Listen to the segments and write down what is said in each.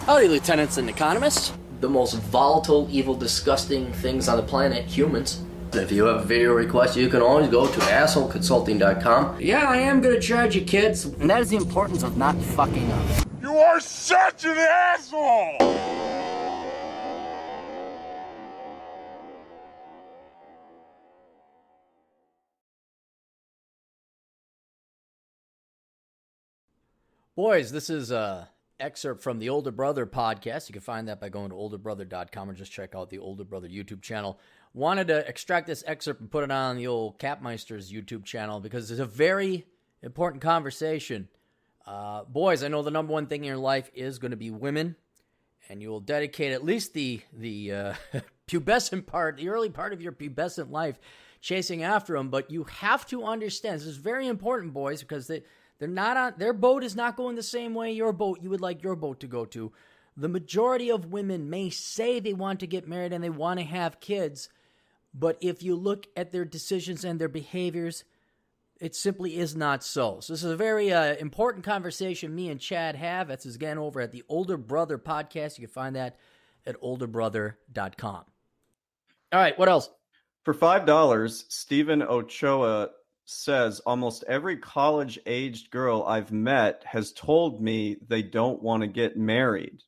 Howdy, lieutenants and economists. The most volatile, evil, disgusting things on the planet, humans. If you have a video request, you can always go to assholeconsulting.com. Yeah, I am gonna charge you, kids. And that is the importance of not fucking up. You are such an asshole! Boys, this is a excerpt from the Older Brother podcast. You can find that by going to olderbrother.com or just check out the Older Brother YouTube channel. Wanted to extract this excerpt and put it on the old Capmeister's YouTube channel because it's a very important conversation. Boys, I know the number one thing in your life is going to be women, and you will dedicate at least the pubescent part, the early part of your pubescent life chasing after them, but you have to understand, this is very important, boys, because they're not on, their boat is not going the same way you would like your boat to go to. The majority of women may say they want to get married and they want to have kids, but if you look at their decisions and their behaviors, it simply is not so. So this is a very important conversation me and Chad have. That's again over at the Older Brother podcast. You can find that at olderbrother.com. All right, what else? For $5, Stephen Ochoa says almost every college-aged girl I've met has told me they don't want to get married.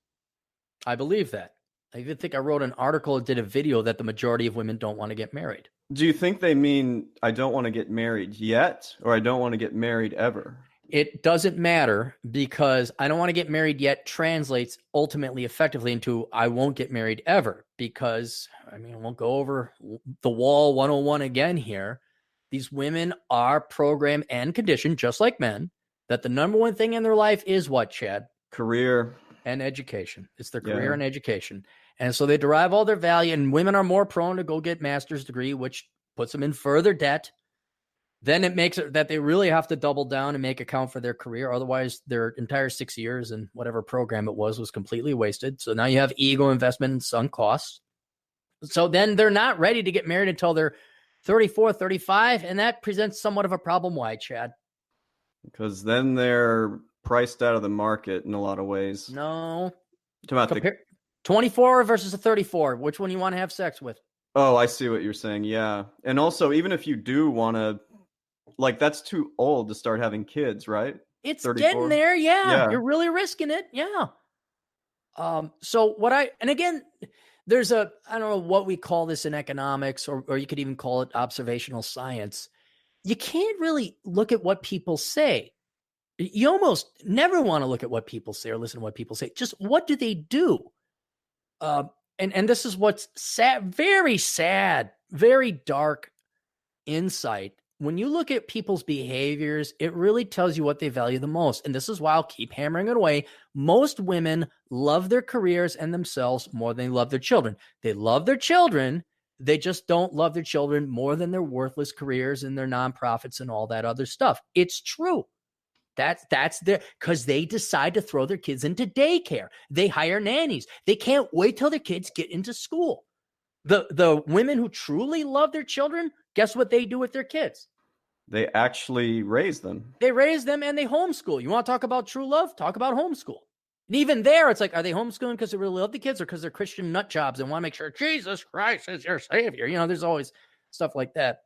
I believe that. I even think I wrote an article and did a video that the majority of women don't want to get married. Do you think they mean I don't want to get married yet, or I don't want to get married ever? It doesn't matter, because I don't want to get married yet translates ultimately effectively into I won't get married ever, because, I mean, I won't go over the wall 101 again here. These women are programmed and conditioned, just like men, that the number one thing in their life is what, Chad? Career. And education. It's their career and education. And so they derive all their value, and women are more prone to go get master's degree, which puts them in further debt. Then it makes it that they really have to double down and make account for their career. Otherwise, their entire 6 years and whatever program it was completely wasted. So now you have ego investment and sunk costs. So then they're not ready to get married until they're 34, 35, and that presents somewhat of a problem. Why, Chad? Because then they're priced out of the market in a lot of ways. No. 24 versus a 34. Which one you want to have sex with? Oh, I see what you're saying. Yeah. And also, even if you do want to, like, that's too old to start having kids, right? It's 34? getting there. Yeah. You're really risking it. Yeah. And again, there's I don't know what we call this in economics, or you could even call it observational science. You can't really look at what people say. You almost never want to look at what people say or listen to what people say. Just what do they do? And this is what's sad, very dark insight. When you look at people's behaviors, it really tells you what they value the most. And this is why I'll keep hammering it away. Most women love their careers and themselves more than they love their children. They love their children. They just don't love their children more than their worthless careers and their nonprofits and all that other stuff. It's true. That's because they decide to throw their kids into daycare. They hire nannies. They can't wait till their kids get into school. The women who truly love their children, guess what they do with their kids? They actually raise them. They raise them and they homeschool. You want to talk about true love? Talk about homeschool. And even there, it's like, are they homeschooling because they really love the kids, or because they're Christian nut jobs and want to make sure Jesus Christ is your savior? You know, there's always stuff like that.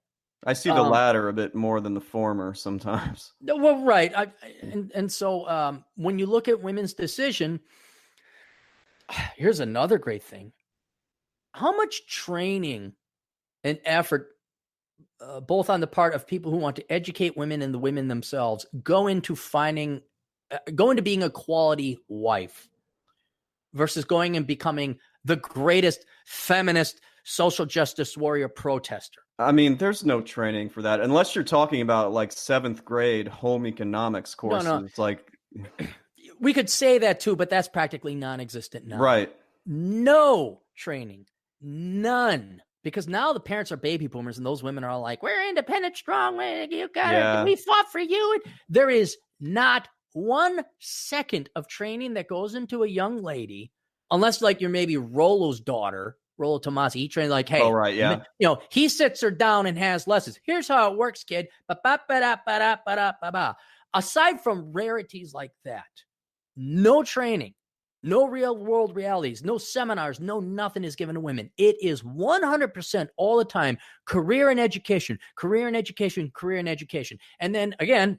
I see the latter a bit more than the former sometimes. Well, right. So when you look at women's decision, here's another great thing. How much training and effort, both on the part of people who want to educate women and the women themselves, go into being a quality wife versus going and becoming the greatest feminist social justice warrior protester? I mean, there's no training for that unless you're talking about like 7th grade home economics courses. No. Like, we could say that too, but that's practically non-existent now. Right. No training, none. Because now the parents are baby boomers, and those women are all like, "We're independent, strong. You got it. We fought for you." There is not 1 second of training that goes into a young lady, unless like you're maybe Rollo's daughter. Rollo Tomasi, he trained like, hey, he sits her down and has lessons. Here's how it works, kid. Aside from rarities like that, no training, No real world realities, no seminars, no nothing is given to women. It is 100% all the time career and education, career and education, career and education. And then again,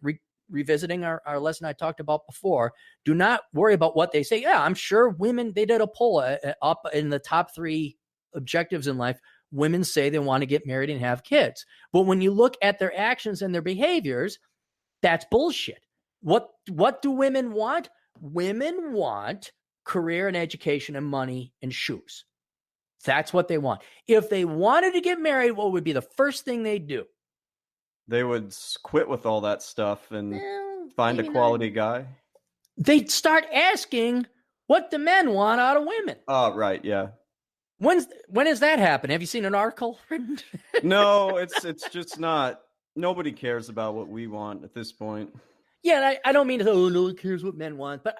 revisiting our lesson I talked about before, do not worry about what they say. Yeah, I'm sure women, they did a poll up in the top 3 objectives in life. Women say they want to get married and have kids. But when you look at their actions and their behaviors, that's bullshit. What do women want? Women want career and education and money and shoes. That's what they want. If they wanted to get married, what would be the first thing they'd do? They would quit with all that stuff and find a quality guy. They'd start asking, what do men want out of women? Oh, right, yeah. When has that happened? Have you seen an article written? No, it's just not. Nobody cares about what we want at this point. Yeah, I don't mean to say, oh, no one cares what men want, but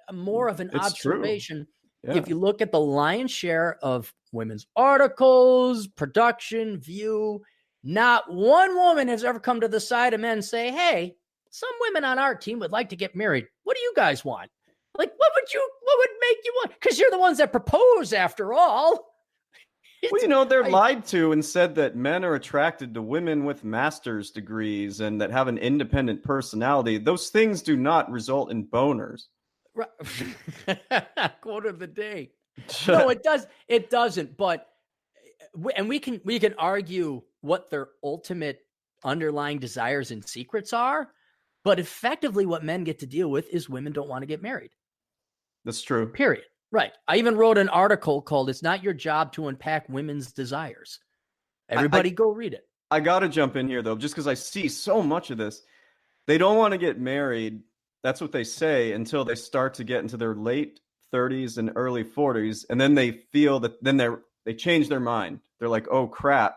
I'm more of an observation. Yeah. If you look at the lion's share of women's articles, production, view, not one woman has ever come to the side of men and say, hey, some women on our team would like to get married. What do you guys want? Like, what would make you want? Because you're the ones that propose after all. Well, they're lied to and said that men are attracted to women with master's degrees and that have an independent personality. Those things do not result in boners. Right. Quote of the day. No, it does. It doesn't. But we can argue what their ultimate underlying desires and secrets are. But effectively, what men get to deal with is women don't want to get married. That's true. Period. Right. I even wrote an article called "It's Not Your Job to Unpack Women's Desires." Everybody go read it. I got to jump in here, though, just because I see so much of this. They don't want to get married. That's what they say until they start to get into their late 30s and early 40s. And then they feel that they change their mind. They're like, oh, crap.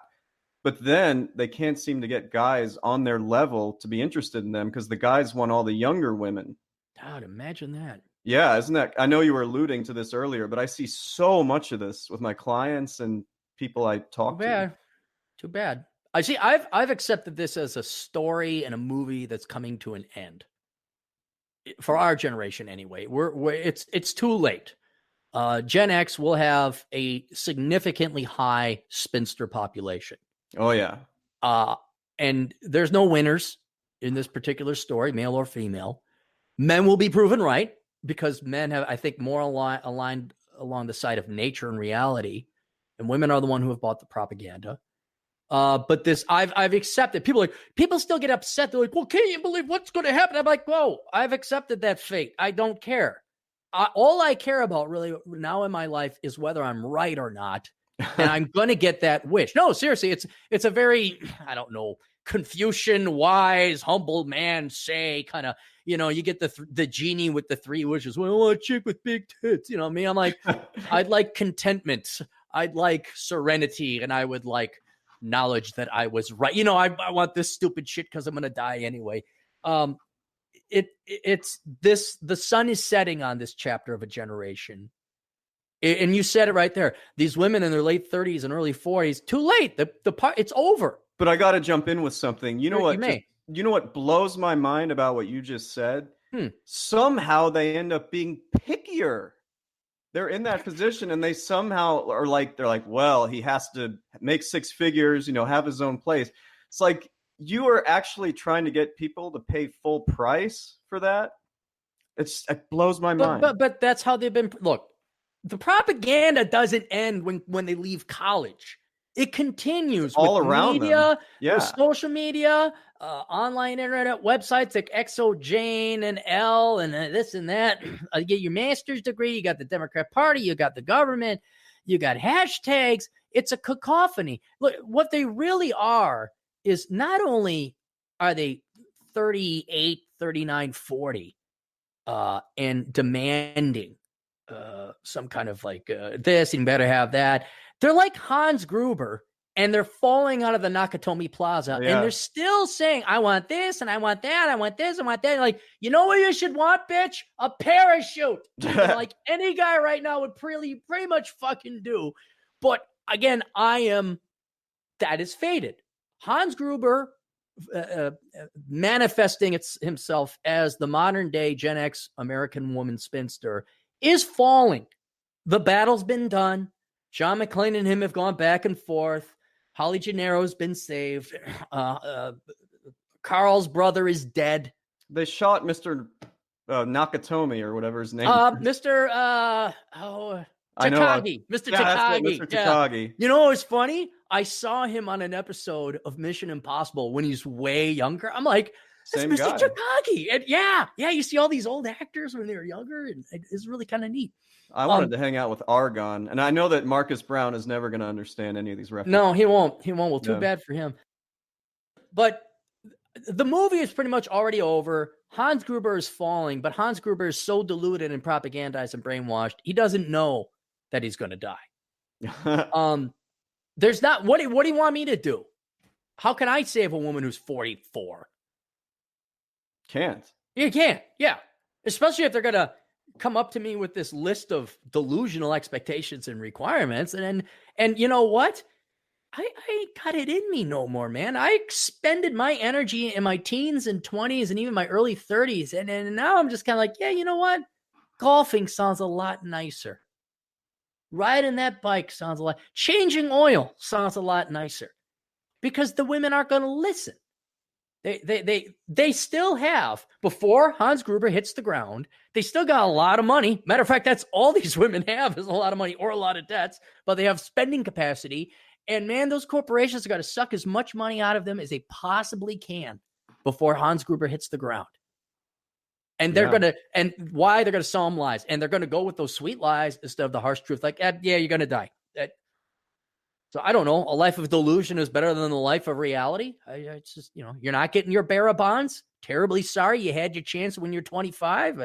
But then they can't seem to get guys on their level to be interested in them because the guys want all the younger women. God, imagine that. Yeah, isn't that? I know you were alluding to this earlier, but I see so much of this with my clients and people I talk to. Too bad. I see. I've accepted this as a story and a movie that's coming to an end. For our generation, anyway, it's too late. Gen X will have a significantly high spinster population. Oh yeah. And there's no winners in this particular story, male or female. Men will be proven right, because men have, I think, more aligned along the side of nature and reality, and women are the one who have bought the propaganda. But this, I've accepted. People still get upset. They're like, well, can't you believe what's going to happen? I'm like, whoa, I've accepted that fate. I don't care. All I care about really now in my life is whether I'm right or not. And I'm going to get that wish. No, seriously, it's a very, I don't know, Confucian, wise, humble man say kind of, you get the genie with the 3 wishes. Well, I want a chick with big tits. You know what I mean? I'm like, I'd like contentment. I'd like serenity. And I would like knowledge that I was right. I want this stupid shit because I'm going to die anyway. It's this, the sun is setting on this chapter of a generation. And you said it right there. These women in their late 30s and early 40s, too late. The part, it's over. But I got to jump in with something. You know what? You know what blows my mind about what you just said? Somehow they end up being pickier. They're in that position and they somehow are like, they're like, well, he has to make 6 figures, have his own place. It's like you are actually trying to get people to pay full price for that. It blows my mind. But that's how they've been. Look, the propaganda doesn't end when they leave college. It continues all with around media, them. with social media, online internet websites like Exojane and L and this and that. You get your master's degree, you got the Democrat Party, you got the government, you got hashtags. It's a cacophony. Look, what they really are is not only are they 38, 39, 40 and demanding some kind of like this, and better have that. They're like Hans Gruber, and they're falling out of the Nakatomi Plaza, and they're still saying, I want this, and I want that, I want this, I want that. Like, you know what you should want, bitch? A parachute. Like any guy right now would pretty much fucking do. But again, that is faded. Hans Gruber manifesting himself as the modern day Gen X American woman spinster is falling. The battle's been done. John McClane and him have gone back and forth. Holly Gennaro's been saved. Carl's brother is dead. They shot Mr. Nakatomi or whatever his name. Mr. Takagi. Mr. Takagi. Mr. Takagi. You know what's funny? I saw him on an episode of Mission Impossible when he's way younger. I'm like, that's Same Mr. guy. Takagi. And yeah, you see all these old actors when they were younger, and it's really kind of neat. I wanted to hang out with Argon, and I know that Marcus Brown is never going to understand any of these references. No, he won't. Well, too bad for him. But the movie is pretty much already over. Hans Gruber is falling, but Hans Gruber is so deluded and propagandized and brainwashed, he doesn't know that he's going to die. There's not. What do you want me to do? How can I save a woman who's 44? Can't. You can't. Yeah. Especially if they're going to come up to me with this list of delusional expectations and requirements. And you know what? I ain't got it in me no more, man. I expended my energy in my teens and 20s and even my early 30s. And now I'm just kind of like, yeah, you know what? Golfing sounds a lot nicer. Riding that bike sounds a lot. Changing oil sounds a lot nicer. Because the women aren't going to listen. They still have, before Hans Gruber hits the ground, they still got a lot of money. Matter of fact, that's all these women have is a lot of money or a lot of debts, but they have spending capacity. And man, those corporations are going to suck as much money out of them as they possibly can before Hans Gruber hits the ground. And they're going to, and why they're going to sell them lies. And they're going to go with those sweet lies instead of the harsh truth. Like, yeah, you're going to die. So I don't know. A life of delusion is better than the life of reality. It's just, you're not getting your bearer bonds. Terribly sorry. You had your chance when you're 25.